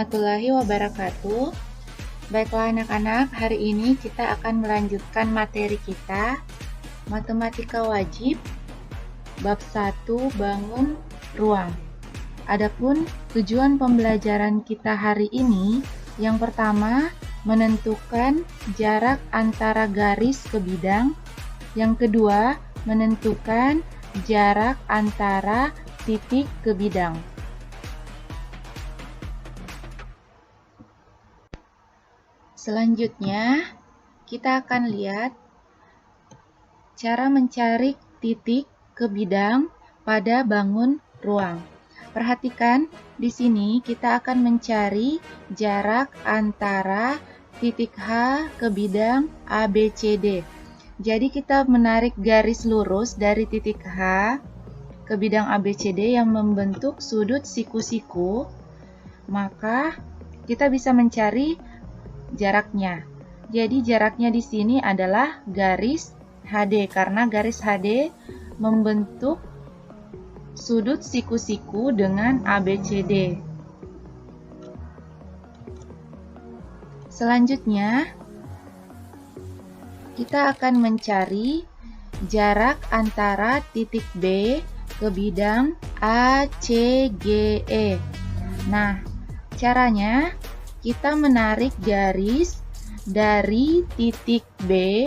warahmatullahi wabarakatuh. Baiklah anak-anak, hari ini kita akan melanjutkan materi kita Matematika Wajib Bab 1 Bangun Ruang. Adapun tujuan pembelajaran kita hari ini, yang pertama menentukan jarak antara garis ke bidang, yang kedua menentukan jarak antara titik ke bidang. Selanjutnya, kita akan lihat cara mencari titik ke bidang pada bangun ruang. Perhatikan, di sini kita akan mencari jarak antara titik H ke bidang ABCD. Jadi kita menarik garis lurus dari titik H ke bidang ABCD yang membentuk sudut siku-siku, maka kita bisa mencari jaraknya. Jadi jaraknya di sini adalah garis HD karena garis HD membentuk sudut siku-siku dengan ABCD. Selanjutnya, kita akan mencari jarak antara titik B ke bidang ACGE. Nah, caranya kita menarik garis dari titik B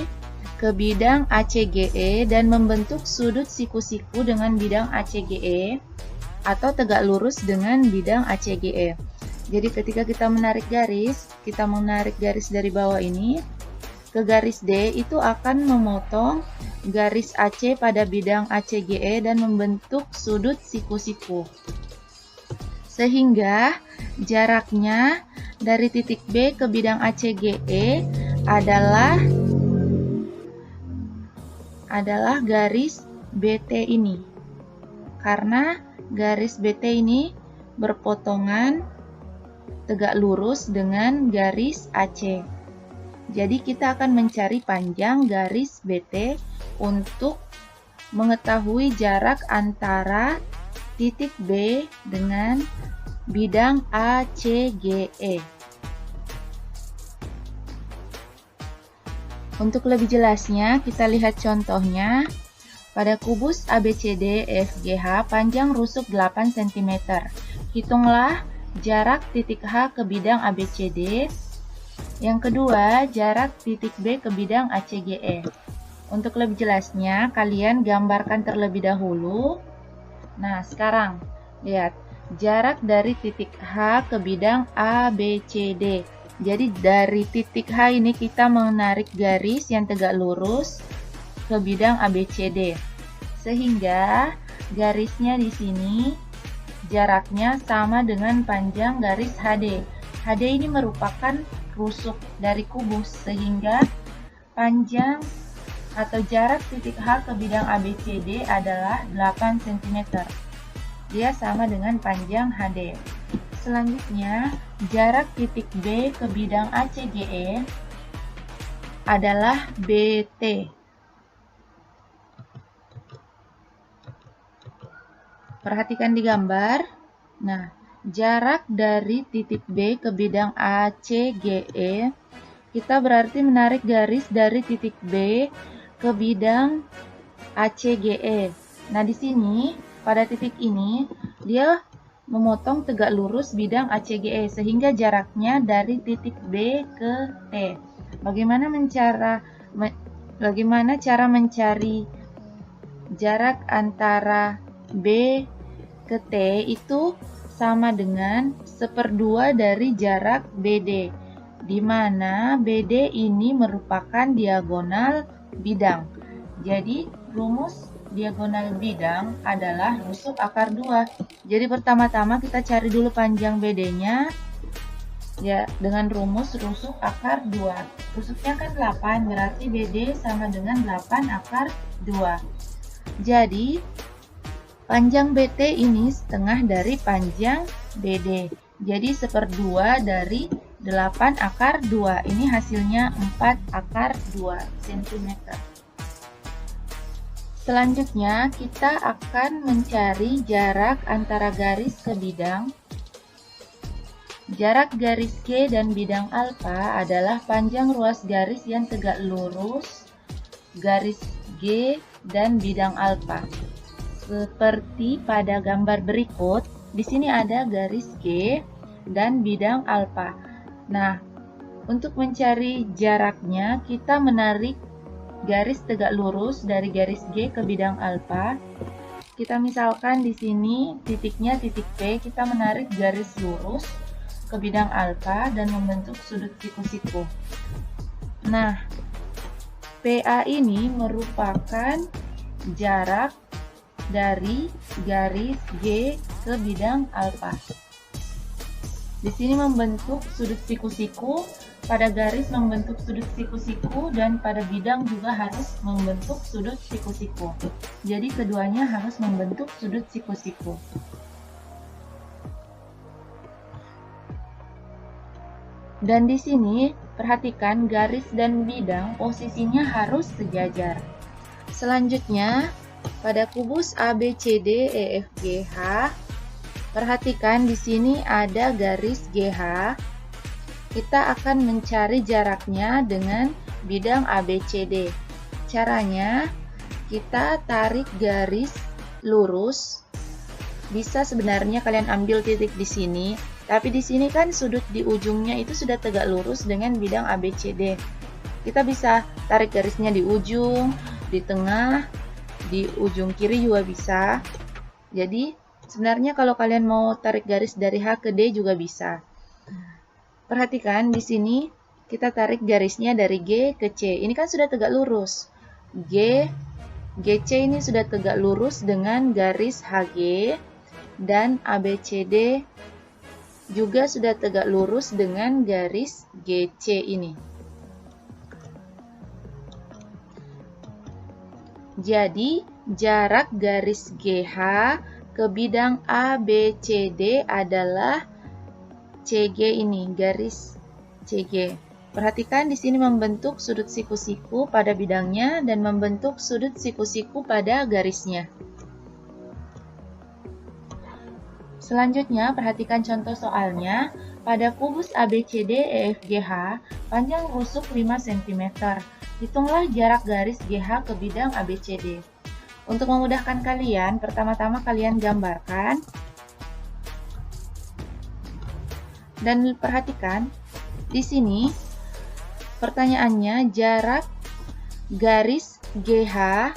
ke bidang ACGE dan membentuk sudut siku-siku dengan bidang ACGE atau tegak lurus dengan bidang ACGE. Jadi ketika kita menarik garis dari bawah ini ke garis D, itu akan memotong garis AC pada bidang ACGE dan membentuk sudut siku-siku. Sehingga jaraknya dari titik B ke bidang ACGE adalah garis BT ini. Karena garis BT ini berpotongan tegak lurus dengan garis AC. Jadi kita akan mencari panjang garis BT untuk mengetahui jarak antara titik B dengan bidang ACGE. Untuk lebih jelasnya, kita lihat contohnya. Pada kubus ABCD EFGH panjang rusuk 8 cm. Hitunglah jarak titik H ke bidang ABCD. Yang kedua, jarak titik B ke bidang ACGE. Untuk lebih jelasnya, kalian gambarkan terlebih dahulu. Nah, sekarang lihat jarak dari titik H ke bidang ABCD. Jadi dari titik H ini kita menarik garis yang tegak lurus ke bidang ABCD. Sehingga garisnya di sini jaraknya sama dengan panjang garis HD. HD ini merupakan rusuk dari kubus, sehingga panjang atau jarak titik H ke bidang ABCD adalah 8 cm. Dia sama dengan panjang HD. Selanjutnya, jarak titik B ke bidang ACGE adalah BT. Perhatikan di gambar. Nah, jarak dari titik B ke bidang ACGE, kita berarti menarik garis dari titik B ke bidang ACGE. Nah, di sini pada titik ini dia memotong tegak lurus bidang ACGE sehingga jaraknya dari titik B ke T. Bagaimana cara mencari jarak antara B ke T? Itu sama dengan 1/2 dari jarak BD, di mana BD ini merupakan diagonal bidang. Jadi rumus diagonal bidang adalah rusuk akar 2. Jadi pertama-tama kita cari dulu panjang BD-nya ya dengan rumus rusuk akar 2. Rusuknya kan 8, berarti BD sama dengan 8 akar 2. Jadi panjang BT ini setengah dari panjang BD. Jadi 1/2 dari 8 akar 2. Ini hasilnya 4 akar 2 cm. Selanjutnya, kita akan mencari jarak antara garis ke bidang Jarak garis G dan bidang alfa adalah panjang ruas garis yang tegak lurus garis G dan bidang alfa. Seperti pada gambar berikut, di sini ada garis G dan bidang alfa. Nah, untuk mencari jaraknya, kita menarik garis tegak lurus dari garis G ke bidang alfa. Kita misalkan di sini titiknya titik P, kita menarik garis lurus ke bidang alfa dan membentuk sudut siku-siku. Nah, PA ini merupakan jarak dari garis G ke bidang alfa. Di sini membentuk sudut siku-siku, pada garis membentuk sudut siku-siku, dan pada bidang juga harus membentuk sudut siku-siku. Jadi keduanya harus membentuk sudut siku-siku. Dan di sini, perhatikan garis dan bidang posisinya harus sejajar. Selanjutnya, pada kubus ABCD EFGH, perhatikan di sini ada garis GH. Kita akan mencari jaraknya dengan bidang ABCD. Caranya, kita tarik garis lurus. Bisa sebenarnya kalian ambil titik di sini. Tapi di sini kan sudut di ujungnya itu sudah tegak lurus dengan bidang ABCD. Kita bisa tarik garisnya di ujung, di tengah, di ujung kiri juga bisa. Jadi sebenarnya kalau kalian mau tarik garis dari H ke D juga bisa. Perhatikan di sini kita tarik garisnya dari G ke C. Ini kan sudah tegak lurus. GC ini sudah tegak lurus dengan garis HG, dan ABCD juga sudah tegak lurus dengan garis GC ini. Jadi, jarak garis GH ke bidang ABCD adalah CG ini, garis CG. Perhatikan di sini membentuk sudut siku-siku pada bidangnya dan membentuk sudut siku-siku pada garisnya. Selanjutnya, perhatikan contoh soalnya. Pada kubus ABCD EFGH, panjang rusuk 5 cm. Hitunglah jarak garis GH ke bidang ABCD. Untuk memudahkan kalian, pertama-tama kalian gambarkan. Dan perhatikan, di sini pertanyaannya jarak garis GH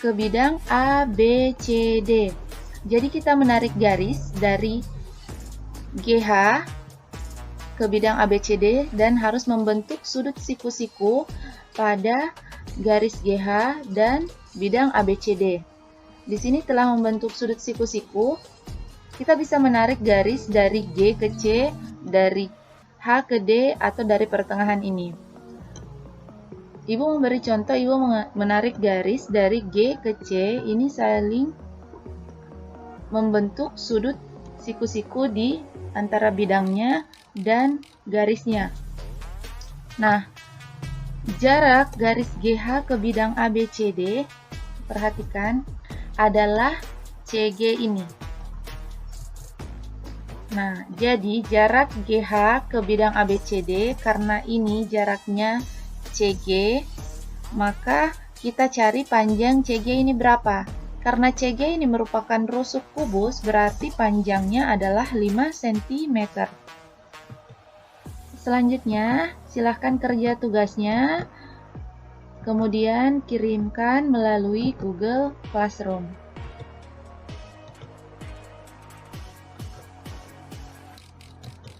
ke bidang ABCD. Jadi kita menarik garis dari GH ke bidang ABCD dan harus membentuk sudut siku-siku pada garis GH dan bidang ABCD. Di sini telah membentuk sudut siku-siku, kita bisa menarik garis dari G ke C, dari H ke D, atau dari pertengahan ini. Ibu memberi contoh, ibu menarik garis dari G ke C, ini saling membentuk sudut siku-siku di antara bidangnya dan garisnya. Nah, jarak garis GH ke bidang ABCD, perhatikan, adalah CG ini. Nah, jadi jarak GH ke bidang ABCD, karena ini jaraknya CG, maka kita cari panjang CG ini berapa. Karena CG ini merupakan rusuk kubus, berarti panjangnya adalah 5 cm. Selanjutnya, silahkan kerja tugasnya, kemudian kirimkan melalui Google Classroom.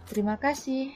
Terima kasih.